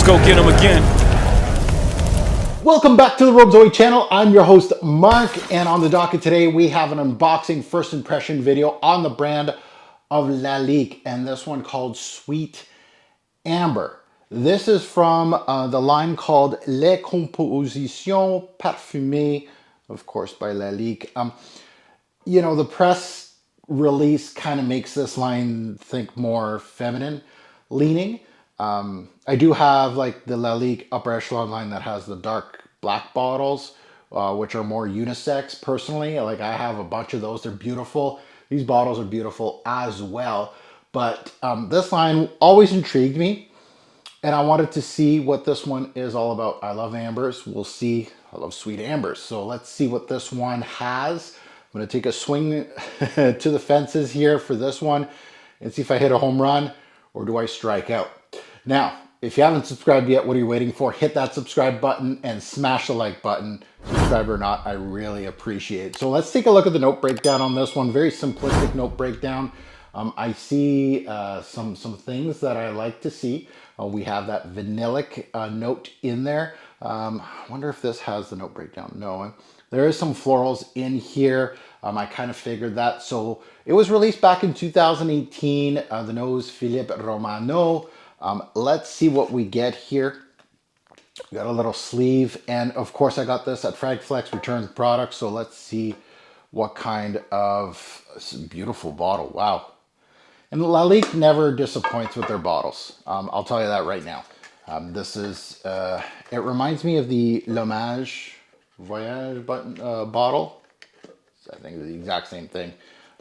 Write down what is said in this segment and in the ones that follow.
go get them again. Welcome back to the Robe Zoe channel. I'm your host, Mark, and on the docket today, we have an unboxing first impression video on the brand of Lalique, and this one called Sweet Amber. This is from the line called Les Compositions Parfumées, of course, by Lalique. You know, the press release kind of makes this line think more feminine leaning. I do have like the Lalique upper echelon line that has the dark black bottles, which are more unisex personally. Like I have a bunch of those. They're beautiful. These bottles are beautiful as well. But this line always intrigued me, and I wanted to see what this one is all about. I love ambers. We'll see. I love sweet ambers. So let's see what this one has. I'm going to take a swing to the fences here for this one and see if I hit a home run or do I strike out. Now, if you haven't subscribed yet, what are you waiting for? Hit that subscribe button and smash the like button. Subscribe or not, I really appreciate it. So let's take a look at the note breakdown on this one. Very simplistic note breakdown. I see some things that I like to see. We have that vanillic note in there. I wonder if this has the note breakdown. No, there is some florals in here. I kind of figured that. So it was released back in 2018. The nose Philippe Romano. Let's see what we get here. We got a little sleeve, and of course I got this at Fragflex returned product. So let's see what kind of beautiful bottle. Wow. And Lalique never disappoints with their bottles. I'll tell you that right now. This is, it reminds me of the L'Hommage Voyage bottle. I think it's the exact same thing.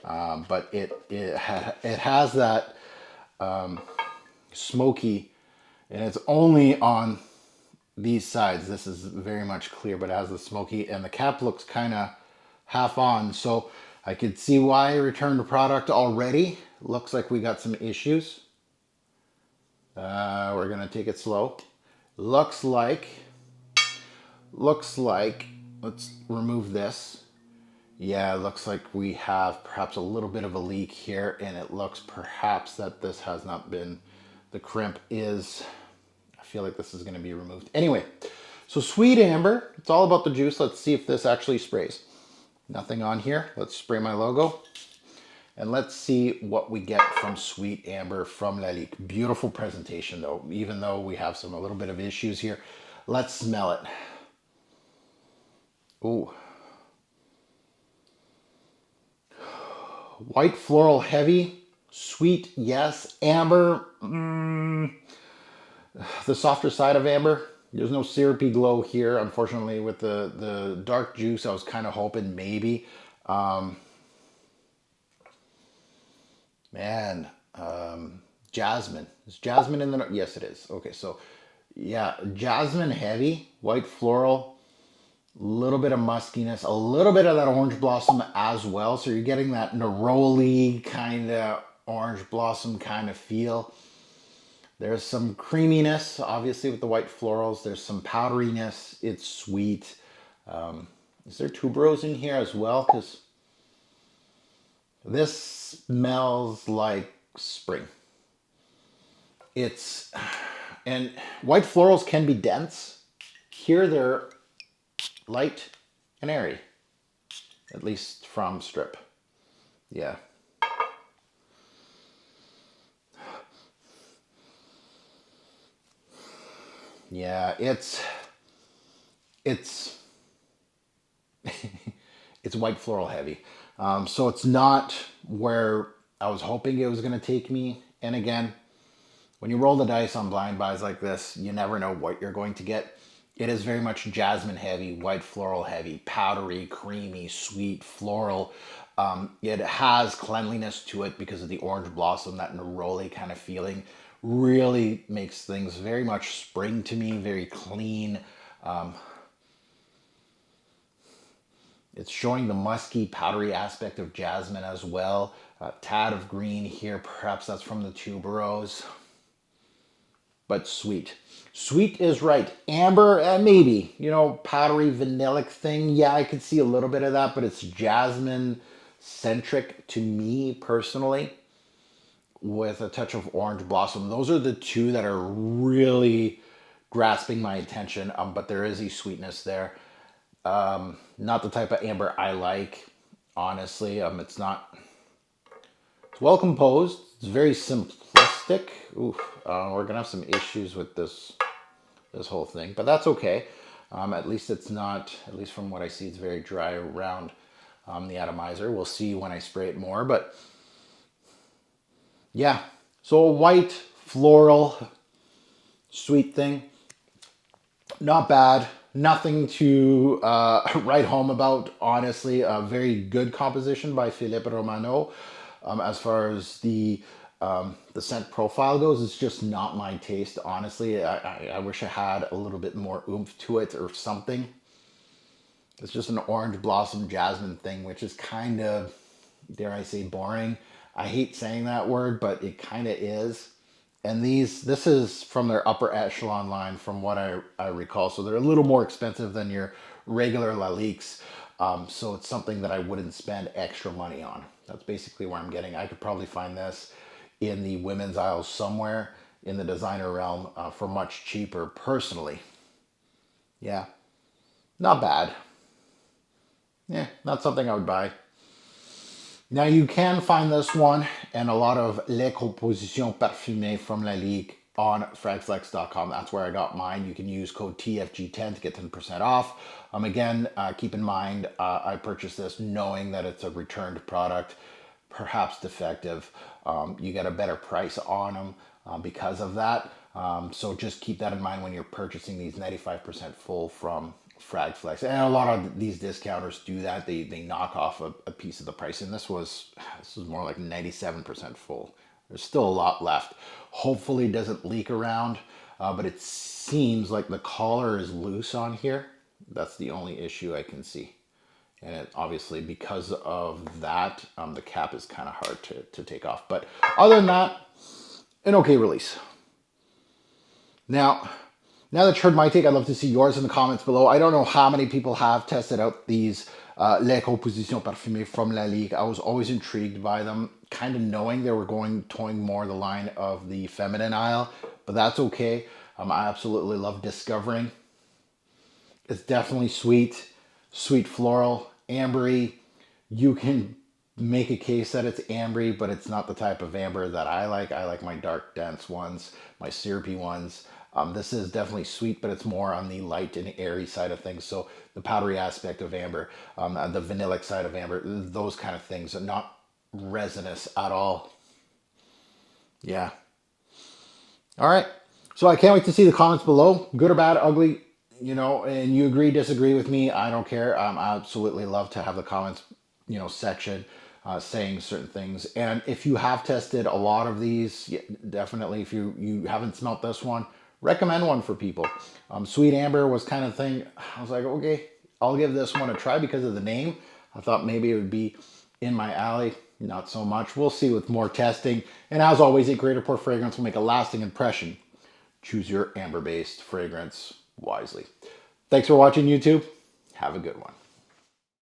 But it has that smoky, and it's only on these sides. This is very much clear, but it has the smoky, and the cap looks kind of half on. So I could see why I returned the product already. Looks like we got some issues. We're gonna take it slow. Looks like, let's remove this. Yeah, it looks like we have perhaps a little bit of a leak here, and it looks perhaps that this has not been, the crimp is, I feel like this is gonna be removed. Anyway, so Sweet Amber, it's all about the juice. Let's see if this actually sprays. Nothing on here. Let's spray my logo. And let's see what we get from Sweet Amber from Lalique. Beautiful presentation though, even though we have a little bit of issues here. Let's smell it. Ooh. White floral heavy, sweet, yes. Amber, the softer side of amber. There's no syrupy glow here, unfortunately, with the dark juice. I was kind of hoping maybe. Man, jasmine. Is jasmine in the note? Yes, it is. Okay, so yeah, jasmine heavy, white floral, a little bit of muskiness, a little bit of that orange blossom as well. So you're getting that neroli kind of orange blossom kind of feel. There's some creaminess, obviously, with the white florals. There's some powderiness. It's sweet. Is there tuberose in here as well? Because this smells like spring. And white florals can be dense. Here they're light and airy, at least from strip. Yeah. Yeah, it's it's white floral heavy. So it's not where I was hoping it was going to take me. And again, when you roll the dice on blind buys like this, you never know what you're going to get. It is very much jasmine heavy, white floral heavy, powdery, creamy, sweet, floral. It has cleanliness to it because of the orange blossom, that neroli kind of feeling. Really makes things very much spring to me, very clean. It's showing the musky, powdery aspect of jasmine as well. A tad of green here, perhaps that's from the tuberose. But sweet. Sweet is right. Amber, maybe. You know, powdery, vanillic thing. Yeah, I could see a little bit of that, but it's jasmine-centric to me personally, with a touch of orange blossom. Those are the two that are really grasping my attention, but there is a sweetness there. Not the type of amber I like, honestly. It's well composed. It's very simplistic. Oof, we're gonna have some issues with this whole thing, but that's okay. At least it's not, at least from what I see, it's very dry around the atomizer. We'll see when I spray it more, but yeah. So a white, floral, sweet thing. Not bad. Nothing to write home about, honestly. A very good composition by Philippe Romano. As far as the scent profile goes, it's just not my taste, honestly. I wish I had a little bit more oomph to it or something. It's just an orange blossom jasmine thing, which is kind of, dare I say, boring. I hate saying that word, but it kind of is. And this is from their upper echelon line from what I recall. So they're a little more expensive than your regular Laliques. So it's something that I wouldn't spend extra money on. That's basically where I'm getting. I could probably find this in the women's aisle somewhere in the designer realm for much cheaper personally. Yeah, not bad. Yeah, not something I would buy. Now you can find this one and a lot of Les Compositions Parfumées from Lalique on fragflex.com. That's where I got mine. You can use code TFG10 to get 10% off. Again, keep in mind, I purchased this knowing that it's a returned product, perhaps defective. You get a better price on them because of that. So just keep that in mind when you're purchasing these 95% full from Fragflex. And a lot of these discounters do that. They knock off a piece of the price. And this was more like 97% full. There's still a lot left. Hopefully it doesn't leak around, but it seems like the collar is loose on here. That's the only issue I can see. And it, obviously because of that, the cap is kind of hard to take off. But other than that, an okay release. Now that you heard my take, I'd love to see yours in the comments below. I don't know how many people have tested out these Les Compositions Parfumées from Lalique. I was always intrigued by them, kind of knowing they were toying more the line of the feminine aisle, but that's okay. I absolutely love discovering. It's definitely sweet, sweet floral, ambery. You can make a case that it's ambery, but it's not the type of amber that I like. I like my dark, dense ones, my syrupy ones. This is definitely sweet, but it's more on the light and airy side of things. So the powdery aspect of amber, the vanillic side of amber, those kind of things are not resinous at all. Yeah. All right. So I can't wait to see the comments below, good or bad, ugly, and you agree, disagree with me. I don't care. I absolutely love to have the comments, section saying certain things. And if you have tested a lot of these, yeah, definitely, if you haven't smelt this one, recommend one for people. Sweet Amber was kind of thing. I was like, okay, I'll give this one a try because of the name. I thought maybe it would be in my alley. Not so much. We'll see with more testing. And as always, a greater pour fragrance will make a lasting impression. Choose your amber-based fragrance wisely. Thanks for watching, YouTube. Have a good one.